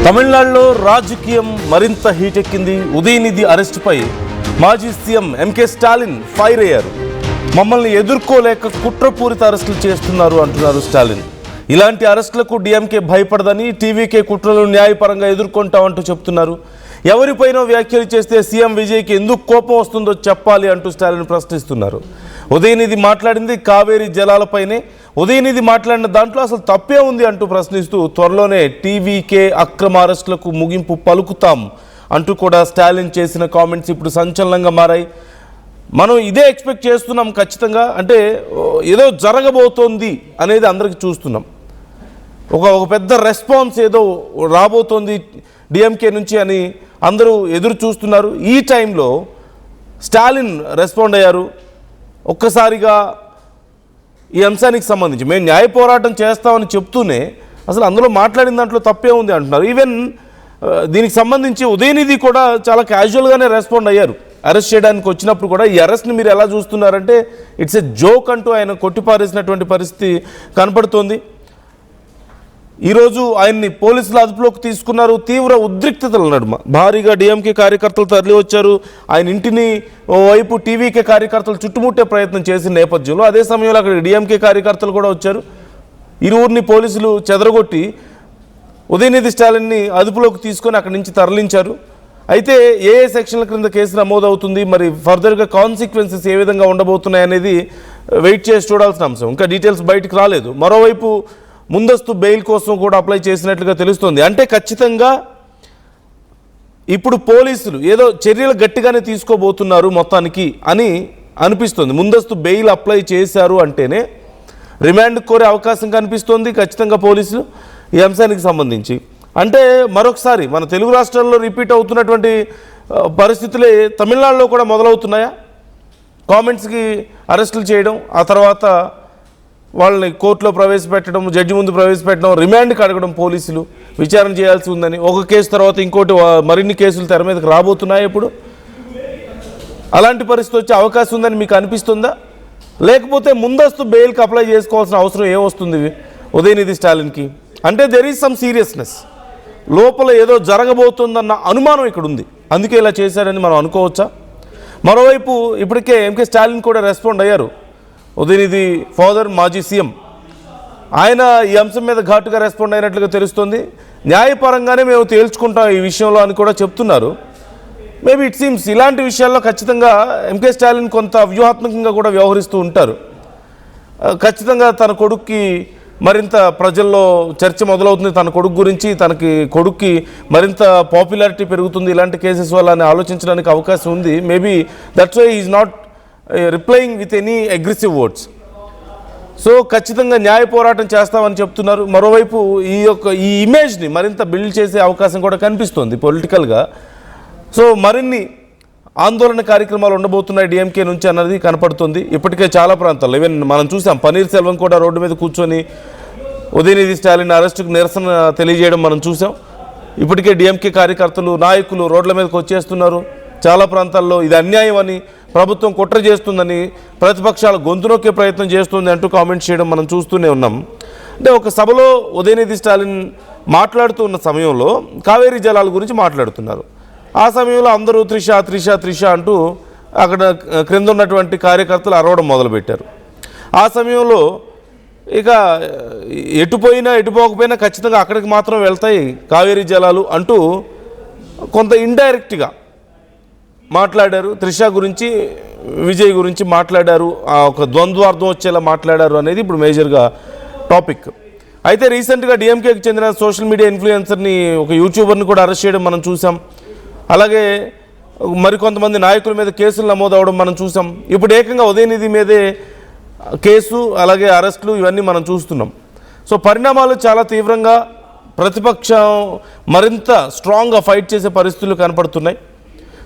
తమిళనాడులో రాజకీయం మరింత హీటెక్కింది. ఉదయనిధి అరెస్టుపై మాజీ సీఎం ఎంకే స్టాలిన్ ఫైర్ అయ్యారు. మమ్మల్ని ఎదుర్కోలేక కుట్రపూరిత అరెస్టులు చేస్తున్నారు అంటున్నారు స్టాలిన్. ఇలాంటి అరెస్టులకు డిఎంకే భయపడదని, టీవీకే కుట్రలు న్యాయపరంగా ఎదుర్కొంటామంటూ చెప్తున్నారు. ఎవరిపైనో వ్యాఖ్యలు చేస్తే సీఎం విజయ్కి ఎందుకు కోపం వస్తుందో చెప్పాలి అంటూ స్టాలిన్ ప్రశ్నిస్తున్నారు. ఉదయనిధి మాట్లాడింది కావేరీ జలాలపైనే. ఉదయనిధి మాట్లాడిన దాంట్లో అసలు తప్పే ఉంది అంటూ ప్రశ్నిస్తూ త్వరలోనే టీవీకే అక్రమ అరెస్టులకు ముగింపు పలుకుతాం అంటూ కూడా స్టాలిన్ చేసిన కామెంట్స్ ఇప్పుడు సంచలనంగా మారాయి. మనం ఇదే ఎక్స్పెక్ట్ చేస్తున్నాం ఖచ్చితంగా. అంటే ఏదో జరగబోతోంది అనేది అందరికీ చూస్తున్నాం. ఒక పెద్ద రెస్పాన్స్ ఏదో రాబోతోంది డిఎంకే నుంచి అని అందరూ ఎదురు చూస్తున్నారు. ఈ టైంలో స్టాలిన్ రెస్పాండ్ అయ్యారు. ఒక్కసారిగా ఈ అంశానికి సంబంధించి మేము న్యాయ పోరాటం చేస్తామని చెప్తూనే అసలు అందులో మాట్లాడిన దాంట్లో తప్పే ఉంది అంటున్నారు. ఈవెన్ దీనికి సంబంధించి ఉదయనిధి కూడా చాలా క్యాజువల్గానే రెస్పాండ్ అయ్యారు. అరెస్ట్ చేయడానికి వచ్చినప్పుడు కూడా ఈ అరెస్ట్ని మీరు ఎలా చూస్తున్నారంటే ఇట్స్ ఎ జోక్ అంటూ ఆయన కొట్టిపారేసినటువంటి పరిస్థితి కనపడుతోంది. ఈరోజు ఆయన్ని పోలీసులు అదుపులోకి తీసుకున్నారు. తీవ్ర ఉద్రిక్తతల నడుమ భారీగా డిఎంకే కార్యకర్తలు తరలి వచ్చారు. ఆయన ఇంటిని ఓవైపు టీవీకే కార్యకర్తలు చుట్టుముట్టే ప్రయత్నం చేసిన నేపథ్యంలో అదే సమయంలో అక్కడ డిఎంకే కార్యకర్తలు కూడా వచ్చారు. ఇరువురిని పోలీసులు చెదరగొట్టి ఉదయనిధి స్టాలిన్ని అదుపులోకి తీసుకొని అక్కడి నుంచి తరలించారు. అయితే ఏ సెక్షన్ల క్రింద కేసు నమోదవుతుంది, మరి ఫర్దర్గా కాన్సిక్వెన్సెస్ ఏ విధంగా ఉండబోతున్నాయి అనేది వెయిట్ చేసి చూడాల్సిన అంశం. ఇంకా డీటెయిల్స్ బయటకు రాలేదు. మరోవైపు ముందస్తు బెయిల్ కోసం కూడా అప్లై చేసినట్లుగా తెలుస్తోంది. అంటే ఖచ్చితంగా ఇప్పుడు పోలీసులు ఏదో చర్యలు గట్టిగానే తీసుకోబోతున్నారు మొత్తానికి అని అనిపిస్తుంది. ముందస్తు బెయిల్ అప్లై చేశారు అంటేనే రిమాండ్ కోరే అవకాశం కనిపిస్తోంది ఖచ్చితంగా పోలీసులు ఈ అంశానికి సంబంధించి. అంటే మరొకసారి మన తెలుగు రాష్ట్రాల్లో రిపీట్ అవుతున్నటువంటి పరిస్థితులే తమిళనాడులో కూడా మొదలవుతున్నాయా? కామెంట్స్కి అరెస్టులు చేయడం, ఆ తర్వాత వాళ్ళని కోర్టులో ప్రవేశపెట్టడం, జడ్జి ముందు ప్రవేశపెట్టడం, రిమాండ్కి అడగడం, పోలీసులు విచారణ చేయాల్సి ఉందని, ఒక కేసు తర్వాత ఇంకోటి మరిన్ని కేసులు తెర మీదకి రాబోతున్నాయి. ఇప్పుడు అలాంటి పరిస్థితి వచ్చే అవకాశం ఉందని మీకు అనిపిస్తుందా? లేకపోతే ముందస్తు బెయిల్కి అప్లై చేసుకోవాల్సిన అవసరం ఏమొస్తుంది ఉదయనిధి స్టాలిన్కి? అంటే దెర్ ఈజ్ సమ్ సీరియస్నెస్, లోపల ఏదో జరగబోతుందన్న అనుమానం ఇక్కడ ఉంది. అందుకే ఇలా చేశారని మనం అనుకోవచ్చా? మరోవైపు ఇప్పటికే ఎంకే స్టాలిన్ కూడా రెస్పాండ్ అయ్యారు. ఉదయనిధి ఫాదర్ మాజీ సీఎం ఆయన ఈ అంశం మీద ఘాటుగా రెస్పాండ్ అయినట్లుగా తెలుస్తుంది. న్యాయపరంగానే మేము తేల్చుకుంటాం ఈ విషయంలో అని కూడా చెప్తున్నారు. మేబీ ఇట్ సీమ్స్ ఇలాంటి విషయాల్లో ఖచ్చితంగా ఎంకే స్టాలిన్ కొంత వ్యూహాత్మకంగా కూడా వ్యవహరిస్తూ ఉంటారు. ఖచ్చితంగా తన కొడుక్కి మరింత ప్రజల్లో చర్చ మొదలవుతుంది, తన కొడుకు గురించి, తనకి కొడుక్కి మరింత పాపులారిటీ పెరుగుతుంది ఇలాంటి కేసెస్ వల్ల అని ఆలోచించడానికి అవకాశం ఉంది. Maybe that's why is not replying with any aggressive words. So ఖచ్చితంగా న్యాయ పోరాటం చేస్తామని చెప్తున్నారు. మరోవైపు ఈ ఇమేజ్ని మరింత బిల్డ్ చేసే అవకాశం కూడా కనిపిస్తుంది పొలిటికల్గా. సో మరిన్ని ఆందోళన కార్యక్రమాలు ఉండబోతున్నాయి డిఎంకే నుంచి అన్నది కనపడుతుంది. ఇప్పటికే చాలా ప్రాంతాల్లో ఈవెన్ మనం చూసాం, పన్నీర్ సెల్వం కూడా రోడ్డు మీద కూర్చొని ఉదయనిధి స్టాలిన్ అరెస్టుకు నిరసన తెలియజేయడం మనం చూసాం. ఇప్పటికే డిఎంకే కార్యకర్తలు, నాయకులు రోడ్ల మీదకి వచ్చేస్తున్నారు. చాలా ప్రాంతాల్లో ఇది అన్యాయం అని, ప్రభుత్వం కుట్ర చేస్తుందని, ప్రతిపక్షాల గొంతు నొక్కే ప్రయత్నం చేస్తుంది అంటూ కామెంట్స్ చేయడం మనం చూస్తూనే ఉన్నాం. అంటే ఒక సభలో ఉదయనిధి స్టాలిన్ మాట్లాడుతూ ఉన్న సమయంలో కావేరీ జలాల గురించి మాట్లాడుతున్నారు. ఆ సమయంలో అందరూ త్రిష త్రిష త్రిష అంటూ అక్కడ క్రింద ఉన్నటువంటి కార్యకర్తలు అరవడం మొదలుపెట్టారు. ఆ సమయంలో ఇక ఎటుపోయినా ఎటుపోకపోయినా ఖచ్చితంగా అక్కడికి మాత్రం వెళ్తాయి కావేరీ జలాలు అంటూ కొంత ఇండైరెక్ట్గా మాట్లాడారు. త్రిష గురించి, విజయ్ గురించి మాట్లాడారు. ఒక ద్వంద్వార్థం వచ్చేలా మాట్లాడారు అనేది ఇప్పుడు మేజర్గా టాపిక్. అయితే రీసెంట్గా డిఎంకేకి చెందిన సోషల్ మీడియా ఇన్ఫ్లుయెన్సర్ని, ఒక యూట్యూబర్ని కూడా అరెస్ట్ చేయడం మనం చూసాం. అలాగే మరికొంతమంది నాయకుల మీద కేసులు నమోదవడం మనం చూసాం. ఇప్పుడు ఏకంగా ఉదయనిధి మీదే కేసు, అలాగే అరెస్టులు ఇవన్నీ మనం చూస్తున్నాం. సో పరిణామాలు చాలా తీవ్రంగా, ప్రతిపక్షం మరింత స్ట్రాంగ్గా ఫైట్ చేసే పరిస్థితులు కనపడుతున్నాయి.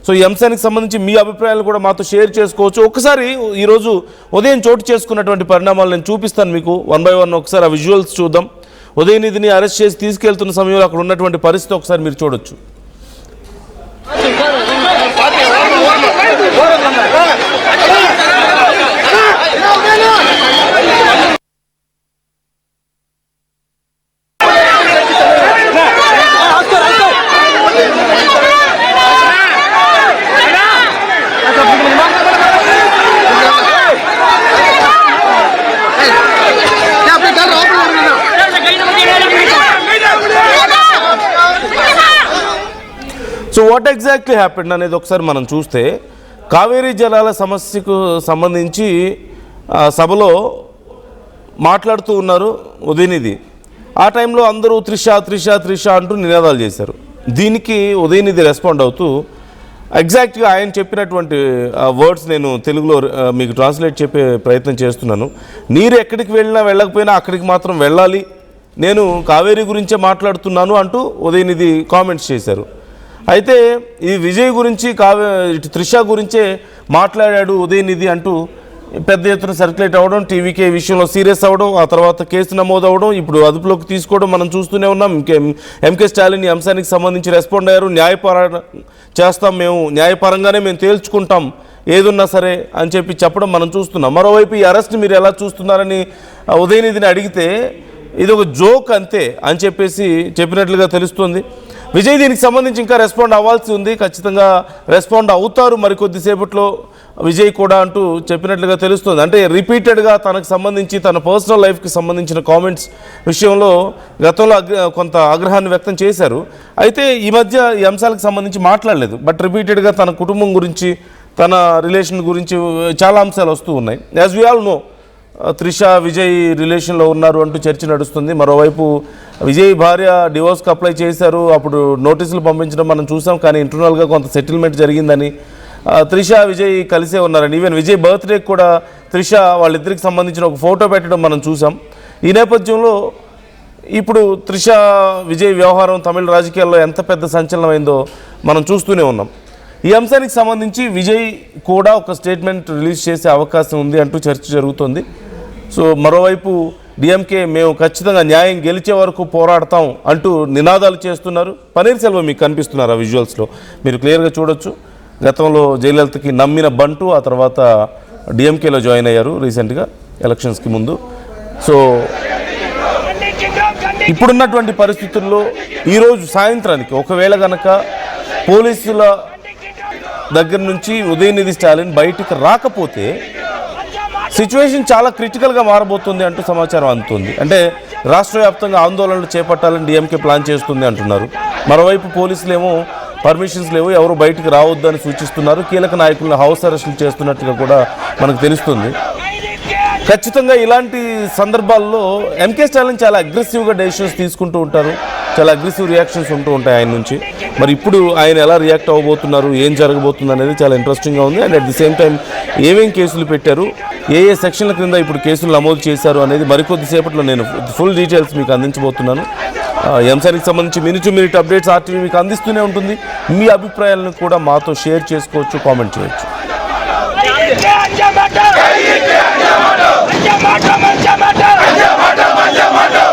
సో ఈ అంశానికి సంబంధించి మీ అభిప్రాయాలు కూడా మాతో షేర్ చేసుకోవచ్చు. ఒకసారి ఈరోజు ఉదయం చోటు చేసుకున్నటువంటి పరిణామాలు నేను చూపిస్తాను మీకు వన్ బై వన్. ఒకసారి ఆ విజువల్స్ చూద్దాం. ఉదయనిధిని అరెస్ట్ చేసి తీసుకెళ్తున్న సమయంలో అక్కడ ఉన్నటువంటి పరిస్థితి ఒకసారి మీరు చూడొచ్చు. వాట్ ఎగ్జాక్ట్లీ హ్యాపెండ్ అనేది ఒకసారి మనం చూస్తే, కావేరీ జలాల సమస్యకు సంబంధించి సభలో మాట్లాడుతూ ఉన్నారు ఉదయనిధి. ఆ టైంలో అందరూ త్రిష త్రిష త్రిష అంటూ నినాదాలు చేశారు. దీనికి ఉదయనిధి రెస్పాండ్ అవుతూ ఎగ్జాక్ట్గా ఆయన చెప్పినటువంటి వర్డ్స్ నేను తెలుగులో మీకు ట్రాన్స్లేట్ చెప్పే ప్రయత్నం చేస్తున్నాను. నీరు ఎక్కడికి వెళ్ళినా వెళ్ళకపోయినా అక్కడికి మాత్రం వెళ్ళాలి, నేను కావేరీ గురించే మాట్లాడుతున్నాను అంటూ ఉదయనిధి కామెంట్స్ చేశారు. అయితే ఈ విజయ్ గురించి త్రిష గురించే మాట్లాడాడు ఉదయనిధి అంటూ పెద్ద ఎత్తున సర్క్యులేట్ అవ్వడం, టీవీకే విషయంలో సీరియస్ అవ్వడం, ఆ తర్వాత కేసు నమోదు అవ్వడం, ఇప్పుడు అదుపులోకి తీసుకోవడం మనం చూస్తూనే ఉన్నాం. ఎంకే స్టాలిన్ ఈ అంశానికి సంబంధించి రెస్పాండ్ అయ్యారు. న్యాయపరంగా చేస్తాం, న్యాయపరంగానే మేము తేల్చుకుంటాం ఏదున్నా సరే అని చెప్పడం మనం చూస్తున్నాం. మరోవైపు ఈ అరెస్ట్ని మీరు ఎలా చూస్తున్నారని ఉదయనిధిని అడిగితే ఇది ఒక జోక్ అంతే అని చెప్పినట్లుగా తెలుస్తుంది. విజయ్ దీనికి సంబంధించి ఇంకా రెస్పాండ్ అవ్వాల్సి ఉంది, ఖచ్చితంగా రెస్పాండ్ అవుతారు మరికొద్దిసేపట్లో విజయ్ కూడా అంటూ చెప్పినట్లుగా తెలుస్తుంది. అంటే రిపీటెడ్గా తనకు సంబంధించి తన పర్సనల్ లైఫ్కి సంబంధించిన కామెంట్స్ విషయంలో గతంలో కొంత ఆగ్రహాన్ని వ్యక్తం చేశారు. అయితే ఈ మధ్య ఈ అంశాలకు సంబంధించి మాట్లాడలేదు. బట్ రిపీటెడ్గా తన కుటుంబం గురించి, తన రిలేషన్ గురించి చాలా అంశాలు వస్తూ ఉన్నాయి. As we all know, Trisha Vijay రిలేషన్లో ఉన్నారు అంటూ చర్చ నడుస్తుంది. మరోవైపు విజయ్ భార్య డివోర్స్కి అప్లై చేశారు, అప్పుడు నోటీసులు పంపించడం మనం చూసాం. కానీ ఇంటర్నల్గా కొంత సెటిల్మెంట్ జరిగిందని, త్రిష విజయ్ కలిసే ఉన్నారని, ఈవెన్ విజయ్ బర్త్డేకి కూడా త్రిష వాళ్ళిద్దరికి సంబంధించిన ఒక ఫోటో పెట్టడం మనం చూసాం. ఈ నేపథ్యంలో ఇప్పుడు త్రిష విజయ్ వ్యవహారం తమిళ రాజకీయాల్లో ఎంత పెద్ద సంచలనమైందో మనం చూస్తూనే ఉన్నాం. ఈ అంశానికి సంబంధించి విజయ్ కూడా ఒక స్టేట్మెంట్ రిలీజ్ చేసే అవకాశం ఉంది అంటూ చర్చ జరుగుతోంది. సో మరోవైపు డిఎంకే మేము ఖచ్చితంగా న్యాయం గెలిచే వరకు పోరాడతాం అంటూ నినాదాలు చేస్తున్నారు. పన్నీర్ సెల్వం మీకు కనిపిస్తున్నారు ఆ విజువల్స్లో, మీరు క్లియర్గా చూడొచ్చు. గతంలో జయలలితకి నమ్మిన బంటు ఆ తర్వాత డిఎంకేలో జాయిన్ అయ్యారు రీసెంట్గా ఎలక్షన్స్కి ముందు. సో ఇప్పుడున్నటువంటి పరిస్థితుల్లో ఈరోజు సాయంత్రానికి ఒకవేళ కనుక పోలీసుల దగ్గర నుంచి ఉదయనిధి స్టాలిన్ బయటికి రాకపోతే సిచ్యువేషన్ చాలా క్రిటికల్గా మారబోతుంది అంటూ సమాచారం అందుతుంది. అంటే రాష్ట్ర వ్యాప్తంగా ఆందోళనలు చేపట్టాలని డిఎంకే ప్లాన్ చేస్తుంది అంటున్నారు. మరోవైపు పోలీసులేమో పర్మిషన్స్ లేవు, ఎవరు బయటికి రావద్దని సూచిస్తున్నారు. కీలక నాయకులను హౌస్ అరెస్టులు చేస్తున్నట్టుగా కూడా మనకు తెలుస్తుంది. ఖచ్చితంగా ఇలాంటి సందర్భాల్లో ఎంకే స్టాలిన్ చాలా అగ్రెసివ్గా డెసిషన్స్ తీసుకుంటూ ఉంటారు, చాలా అగ్రెసివ్ రియాక్షన్స్ ఉంటూ ఉంటాయి ఆయన నుంచి. మరి ఇప్పుడు ఆయన ఎలా రియాక్ట్ అవ్వబోతున్నారు, ఏం జరగబోతుంది అనేది చాలా ఇంట్రెస్టింగ్గా ఉంది. And at the same time ఏమేం కేసులు పెట్టారు, ఏ సెక్షన్ల క్రింద ఇప్పుడు కేసులు నమోదు చేశారు అనేది మరికొద్దిసేపట్లో నేను ఫుల్ డీటెయిల్స్ మీకు అందించబోతున్నాను. ఈ అంశానికి సంబంధించి minute to minute updates RTV మీకు అందిస్తూనే ఉంటుంది. మీ అభిప్రాయాలను కూడా మాతో షేర్ చేసుకోవచ్చు, కామెంట్ చేయొచ్చు. Anjamata